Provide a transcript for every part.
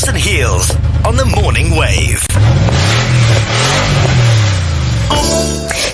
Wheels and Heels on the Morning Wave.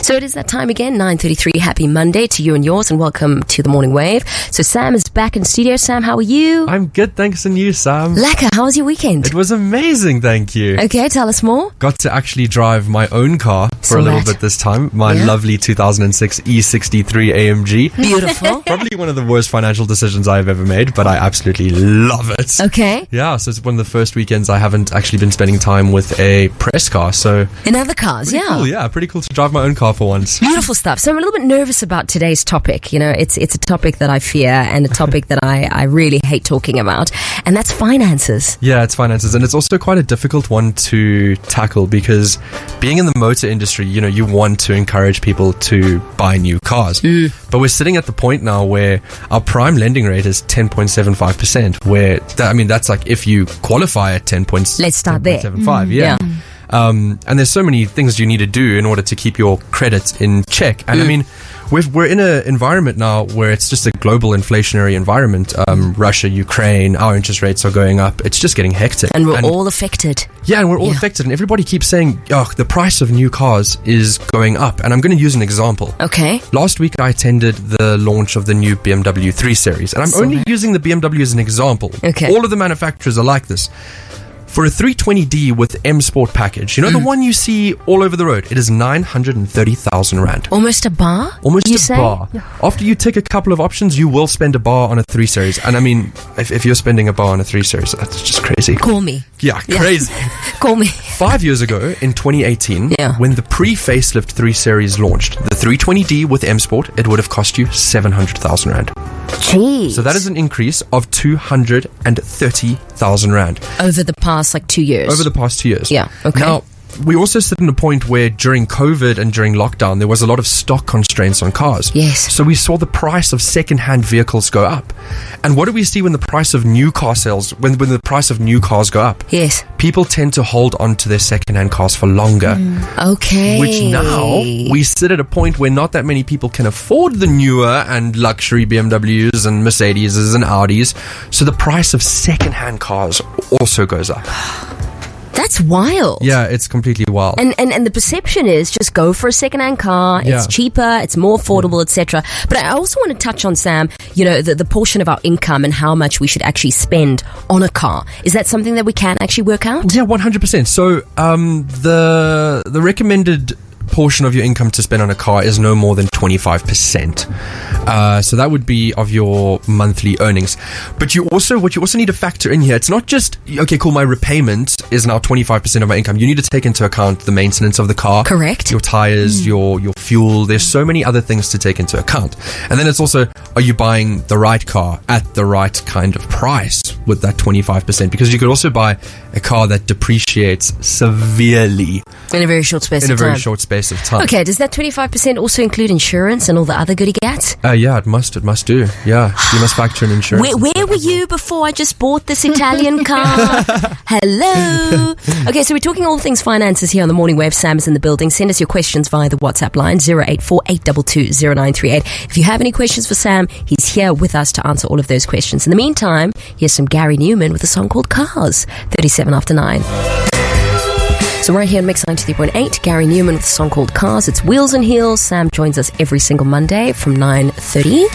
So it is that time again, 9:33. Happy Monday to you and yours, and welcome to the Morning Wave. So Sam is back in studio. Sam, how are you? I'm good, thanks, and you, Sam? Lekker. How was your weekend? It was amazing, thank you. Okay, tell us more. Got to actually drive my own car for a little bit this time. My lovely 2006 E63 AMG. Beautiful. Probably one of the worst financial decisions I've ever made, but I absolutely love it. Okay. Yeah, so it's one of the first weekends I haven't actually been spending time with a press car, so... In other cars, pretty cool, yeah, pretty cool to drive my own car for once. Beautiful stuff. So I'm a little bit nervous about today's topic. You know, it's a topic that I fear and a topic that I really hate talking about, and that's finances. Yeah, it's finances, and it's also quite a difficult one to tackle because being in the motor industry, you know, you want to encourage people to buy new cars. But we're sitting at the point now where our prime lending rate is 10.75%, where, that's like if you qualify at 10.75. Let's start there. 10.75, yeah. And there's so many things you need to do in order to keep your credit in check. And I mean, we're in an environment now where it's just a global inflationary environment. Russia, Ukraine, our interest rates are going up. It's just getting hectic. And we're all affected. Yeah, and we're all affected. And everybody keeps saying, the price of new cars is going up. And I'm going to use an example. Okay. Last week, I attended the launch of the new BMW 3 Series. And I'm only using the BMW as an example. Okay. All of the manufacturers are like this. For a 320D with M Sport package, you know the one you see all over the road, it is 930,000 Rand. Almost a bar? Almost a bar. After you tick a couple of options, you will spend a bar on a 3 Series. And I mean, if you're spending a bar on a 3 Series, that's just crazy. Call me. Yeah, crazy. Call me. 5 years ago, in 2018, when the pre-facelift 3 Series launched, the 320D with M Sport, it would have cost you 700,000 Rand. Jeez. So that is an increase of 230,000 Rand. Over the past 2 years? Over the past 2 years. Yeah, okay. Now, we also sit in a point where during COVID and during lockdown, there was a lot of stock constraints on cars. Yes. So we saw the price of second-hand vehicles go up. And what do we see when the price of new car sales, when the price of new cars go up? Yes. People tend to hold on to their second-hand cars for longer. Okay. Which now, we sit at a point where not that many people can afford the newer and luxury BMWs and Mercedes and Audis. So the price of second-hand cars also goes up. That's wild. Yeah, it's completely wild. And the perception is just go for a second-hand car. It's cheaper, it's more affordable, etc. But I also want to touch on, Sam, you know, the portion of our income and how much we should actually spend on a car. Is that something that we can actually work out? Yeah, 100%. So the recommended portion of your income to spend on a car is no more than 25%. So that would be of your monthly earnings. But what you also need to factor in here, it's not just, okay, cool, my repayment is now 25% of my income. You need to take into account the maintenance of the car. Correct. Your tires, your fuel. There's so many other things to take into account. And then it's also, are you buying the right car at the right kind of price with that 25%? Because you could also buy a car that depreciates severely. In a very short space of time. In a very short space of time. Okay, does that 25% also include insurance and all the other goody gats? Yeah, it must do. Yeah, you must factor in insurance. Where were you before I just bought this Italian car? Hello. Okay, so we're talking all things finances here on the Morning Wave. Sam is in the building. Send us your questions via the WhatsApp line 084-822-0938. If you have any questions for Sam, he's here with us to answer all of those questions. In the meantime, here's some Gary Newman with a song called Cars, 37 after 9. So right here on Mix 93.8, Gary Newman with a song called Cars. It's Wheels and Heels. Sam joins us every single Monday from 9:30.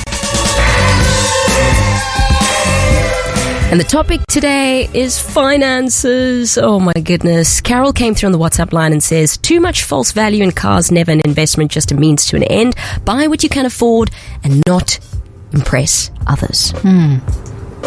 And the topic today is finances. Oh my goodness. Carol came through on the WhatsApp line and says, too much false value in cars, never an investment, just a means to an end. Buy what you can afford and not impress others.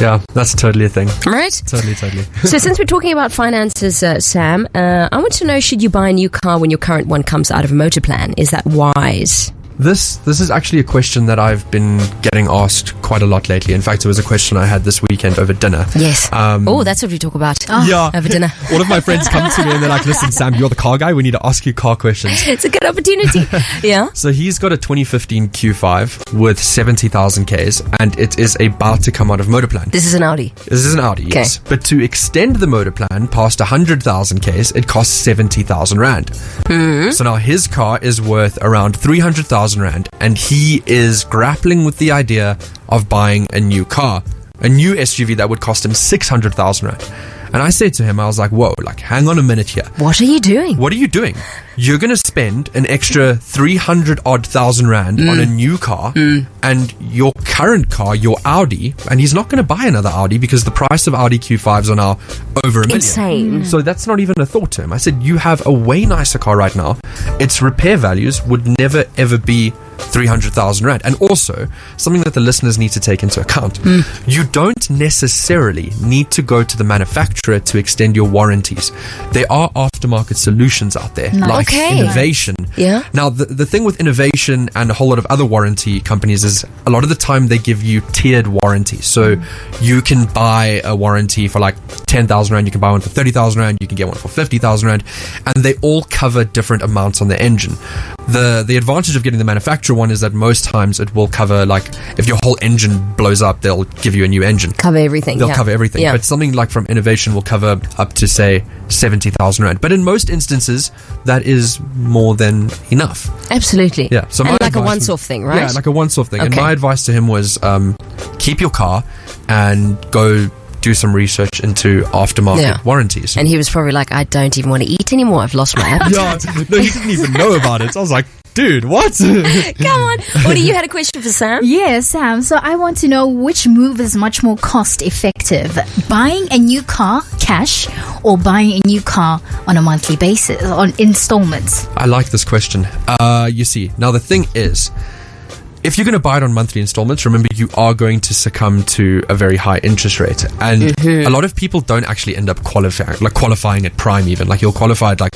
Yeah, that's totally a thing. Right? Totally. So since we're talking about finances, Sam, I want to know, should you buy a new car when your current one comes out of a motor plan? Is that wise? This is actually a question that I've been getting asked quite a lot lately. In fact, it was a question I had this weekend over dinner. Yes. That's what we talk about. Yeah. Over dinner. All of my friends come to me and they're like, listen, Sam, you're the car guy. We need to ask you car questions. It's a good opportunity. Yeah. So he's got a 2015 Q5 with 70,000 Ks and it is about to come out of motor plan. This is an Audi. This is an Audi, yes. But to extend the motor plan past 100,000 Ks, it costs 70,000 Rand. So now his car is worth around 300,000 Rand and he is grappling with the idea of buying a new car, a new SUV that would cost him 600,000 Rand. And I said to him, I was like, whoa, like, hang on a minute here. What are you doing? What are you doing? You're going to spend an extra 300,000 rand on a new car, and your current car, your Audi, and he's not going to buy another Audi because the price of Audi Q5s are now over $1 million. Insane. So that's not even a thought to him. I said, you have a way nicer car right now. Its repair values would never ever be 300,000 rand. And also, something that the listeners need to take into account, you don't necessarily need to go to the manufacturer to extend your warranties. There are aftermarket solutions out there, like Innovation. Yeah. Now, the thing with Innovation and a whole lot of other warranty companies is a lot of the time they give you tiered warranties. So you can buy a warranty for like 10,000 rand, you can buy one for 30,000 rand, you can get one for 50,000 rand, and they all cover different amounts on the engine. The advantage of getting the manufacturer one is that most times it will cover, like, if your whole engine blows up, they'll give you a new engine. Cover everything. They'll cover everything. Yeah. But something like from Innovation will cover up to, say, 70,000 rand. But in most instances, that is more than enough. Absolutely. Yeah. So and my like a advice once-off thing, right? Yeah, like a once-off thing. And Okay. my advice to him was keep your car and go do some research into aftermarket warranties. And he was probably like, I don't even want to eat anymore. I've lost my appetite. Yeah, no, he didn't even know about it. So I was like, dude, what? Come on. Woody, you had a question for Sam? Yes, Sam. So I want to know which move is much more cost effective. Buying a new car cash or buying a new car on a monthly basis, on installments? I like this question. You see, now the thing is, if you're going to buy it on monthly installments, remember you are going to succumb to a very high interest rate. And a lot of people don't actually end up qualifying at prime even. Like, you'll qualify at like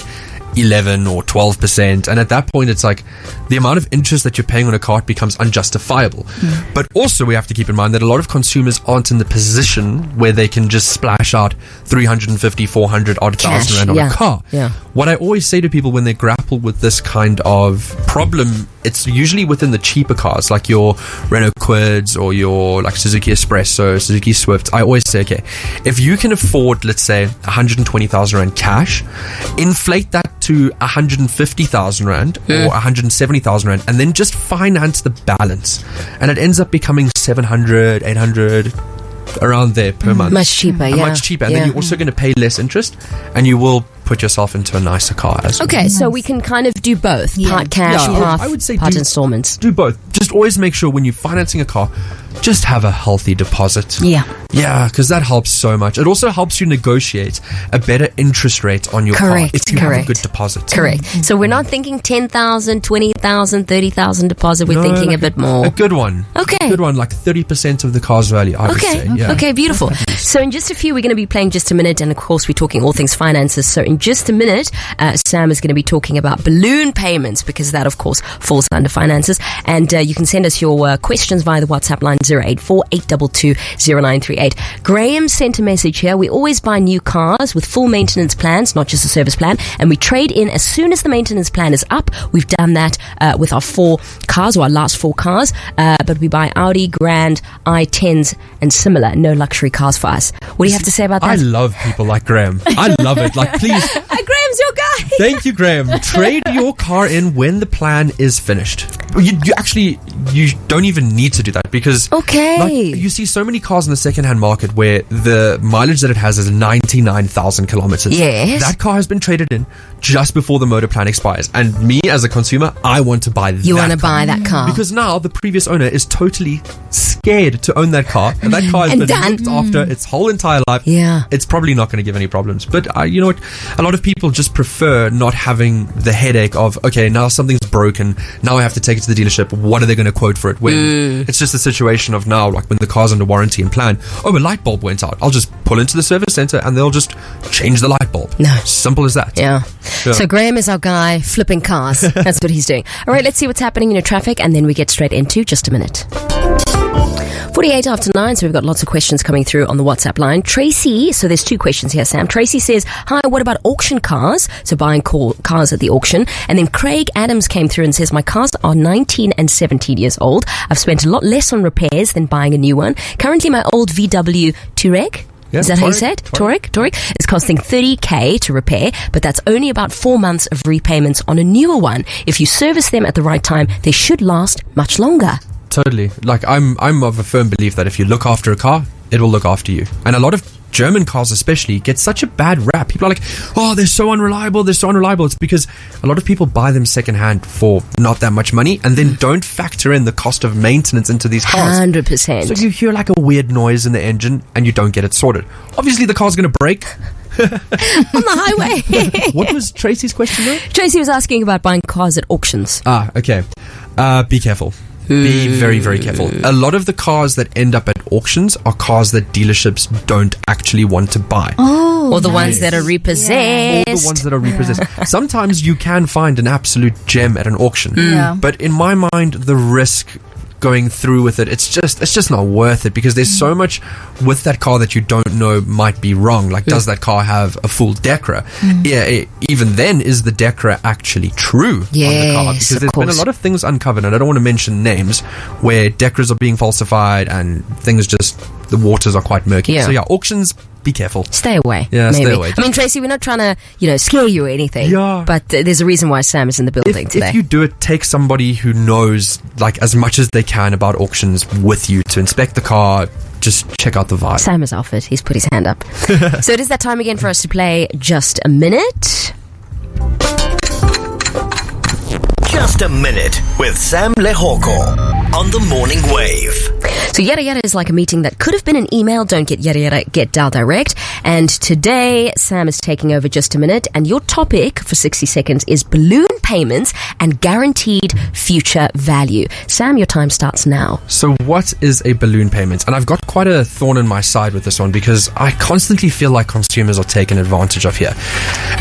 11 or 12%, and at that point it's like the amount of interest that you're paying on a car becomes unjustifiable. But also we have to keep in mind that a lot of consumers aren't in the position where they can just splash out 350, 400 odd thousand rand on a car. What I always say to people when they grapple with this kind of problem, it's usually within the cheaper cars like your Renault Quids or your like Suzuki Espresso, Suzuki Swift. I always say, okay, if you can afford, let's say, 120,000 rand cash, inflate that to 150,000 rand or 170,000 rand, and then just finance the balance, and it ends up becoming 700, 800, around there per month. Much cheaper, Much cheaper, and then you're also going to pay less interest, and you will put yourself into a nicer car as well. Okay, so we can kind of do both. Part cash, I would say part installments. Do both. Just always make sure when you're financing a car, just have a healthy deposit. Yeah, because that helps so much. It also helps you negotiate a better interest rate on your car if you have a good deposit. Correct. So we're not thinking 10,000, 20,000, 30,000 deposit. We're thinking a bit more. A good one. Okay. A good one, like 30% of the car's value, I would say. Yeah. Okay, beautiful. So in just a few, we're going to be playing Just a Minute, and of course we're talking all things finances. So in just a minute, Sam is going to be talking about balloon payments, because that of course falls under finances. And you can send us your questions via the WhatsApp line 084-822-0938. Graham sent a message here. We always buy new cars with full maintenance plans, not just a service plan, and we trade in as soon as the maintenance plan is up. We've done that with our 4 cars, or our last 4 cars, but we buy Audi, Grand, i10s and similar. No luxury cars for us. What do you have to say about that? I love people like Graham. I love it. Like, please. Graham's your guy. Thank you, Graham. Trade your car in when the plan is finished. You don't even need to do that, because you see so many cars in the second-hand market where the mileage that it has is 99,000 kilometers. Yes. That car has been traded in just before the motor plan expires. And me, as a consumer, I want to buy that car. You want to buy that car. Because now the previous owner is totally scared to own that car. And that car has been looked after its whole entire life. Yeah. It's probably not going to give any problems. But you know what? A lot of people just prefer not having the headache of, okay, now something's broken. Now I have to take it to the dealership. What are they going to quote for it? When it's just a situation of now, like when the car's under warranty and plan, a light bulb went out. I'll just pull into the service center and they'll just change the light bulb. No. Simple as that. Yeah. So Graham is our guy flipping cars. That's what he's doing. All right, let's see what's happening in your traffic, and then we get straight into Just a Minute. 48 after 9, so we've got lots of questions coming through on the WhatsApp line. Tracy, so there's 2 questions here, Sam. Tracy says, hi, what about auction cars? So buying cars at the auction. And then Craig Adams came through and says, my cars are 19 and 17 years old. I've spent a lot less on repairs than buying a new one. Currently, my old VW Touareg, is that how you say it? Touareg is costing 30k to repair, but that's only about 4 months of repayments on a newer one. If you service them at the right time, they should last much longer. Totally. Like, I'm of a firm belief that if you look after a car, it will look after you. And a lot of German cars especially get such a bad rap. People are like, oh, they're so unreliable. It's because a lot of people buy them secondhand for not that much money and then don't factor in the cost of maintenance into these cars. 100%. So you hear like a weird noise in the engine and you don't get it sorted. Obviously the car's going to break. On the highway. What was Tracy's question though? Tracy was asking about buying cars at auctions. Okay. Be careful. Be very, very careful. A lot of the cars that end up at auctions are cars that dealerships don't actually want to buy. Or the ones that are repossessed. All the ones that are repossessed. Sometimes you can find an absolute gem at an auction. Yeah. But in my mind, the risk going through with it's just not worth it, because there's so much with that car that you don't know might be wrong. Like, does that car have a full DECRA? Yeah, even then, is the DECRA actually true on the car? Yes, Because there's been a lot of things uncovered, and I don't want to mention names, where DECRAs are being falsified and things the waters are quite murky. Yeah. So yeah, auctions, be careful. Stay away. Yeah, maybe. stay away. I mean, Tracy, we're not trying to, scare you or anything. Yeah. But there's a reason why Sam is in the building today. If you do it, take somebody who knows like as much as they can about auctions with you to inspect the car. Just check out the vibe. Sam has offered. He's put his hand up. So it is that time again for us to play Just a Minute. Just a Minute with Sam Lehoko on the Morning Wave. So yada yada is like a meeting that could have been an email. Don't get yada yada, get dial direct. And today, Sam is taking over Just a Minute. And your topic for 60 seconds is balloon payments and guaranteed future value. Sam, your time starts now. So what is a balloon payment? And I've got quite a thorn in my side with this one, because I constantly feel like consumers are taken advantage of here.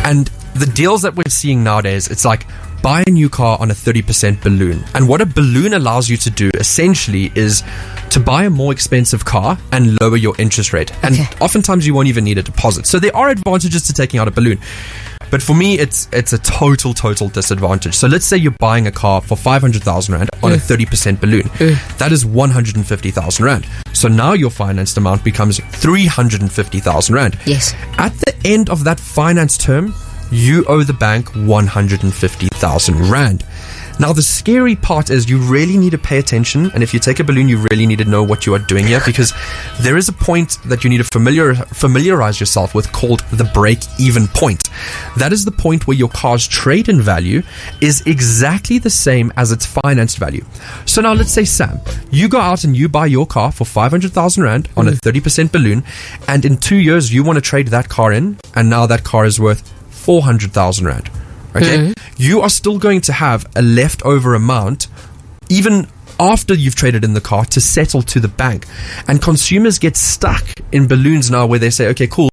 And the deals that we're seeing nowadays, it's like, buy a new car on a 30% balloon. And what a balloon allows you to do essentially is to buy a more expensive car and lower your interest rate. And oftentimes you won't even need a deposit. So there are advantages to taking out a balloon. But for me, it's a total disadvantage. So let's say you're buying a car for 500,000 Rand on a 30% balloon. That is 150,000 Rand. So now your financed amount becomes 350,000 Rand. Yes. At the end of that finance term, you owe the bank 150,000 Rand. Now, the scary part is you really need to pay attention, and if you take a balloon, you really need to know what you are doing here, because there is a point that you need to familiarize yourself with called the break-even point. That is the point where your car's trade-in value is exactly the same as its financed value. So now, let's say, Sam, you go out and you buy your car for 500,000 Rand on a 30% balloon, and in 2 years, you want to trade that car in, and now that car is worth 400,000 Rand. Okay, you are still going to have a leftover amount even after you've traded in the car to settle to the bank. And consumers get stuck in balloons now, where they say, okay, cool,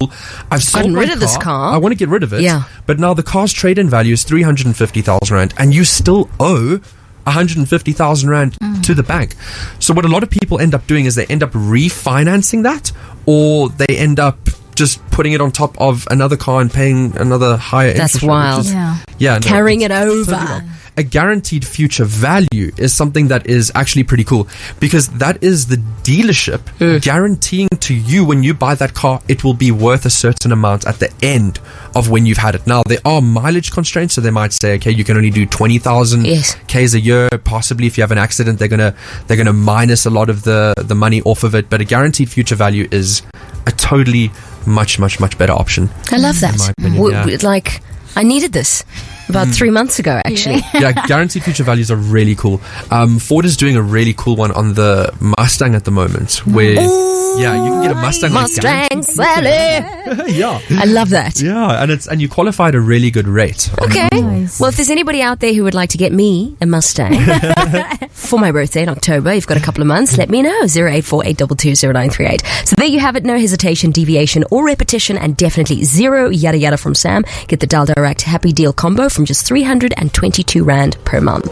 I've sold my rid of this car. I want to get rid of it. Yeah. But now the car's trade-in value is 350,000 Rand, and you still owe 150,000 Rand to the bank. So what a lot of people end up doing is they end up refinancing that, or they end up just putting it on top of another car and paying another higher interest rate. That's wild. Yeah, Carrying it over. Totally wrong. A guaranteed future value is something that is actually pretty cool, because that is the dealership guaranteeing to you when you buy that car, it will be worth a certain amount at the end of when you've had it. Now, there are mileage constraints, so they might say, okay, you can only do 20,000 Ks a year. Possibly if you have an accident, they're gonna minus a lot of the money off of it. But a guaranteed future value is a totally much better option. I love that. In my opinion, Like, I needed this about 3 months ago, actually. Yeah, guaranteed future values are really cool. Ford is doing a really cool one on the Mustang at the moment, where you can get a Mustang. Mustang Sally. Yeah, I love that. Yeah, and you qualify at a really good rate. Okay. Well, if there's anybody out there who would like to get me a Mustang for my birthday in October, you've got a couple of months, let me know. 084-822-0938. So there you have it. No hesitation, deviation, or repetition, and definitely zero yada yada from Sam. Get the Dial Direct Happy Deal combo from just 322 Rand per month.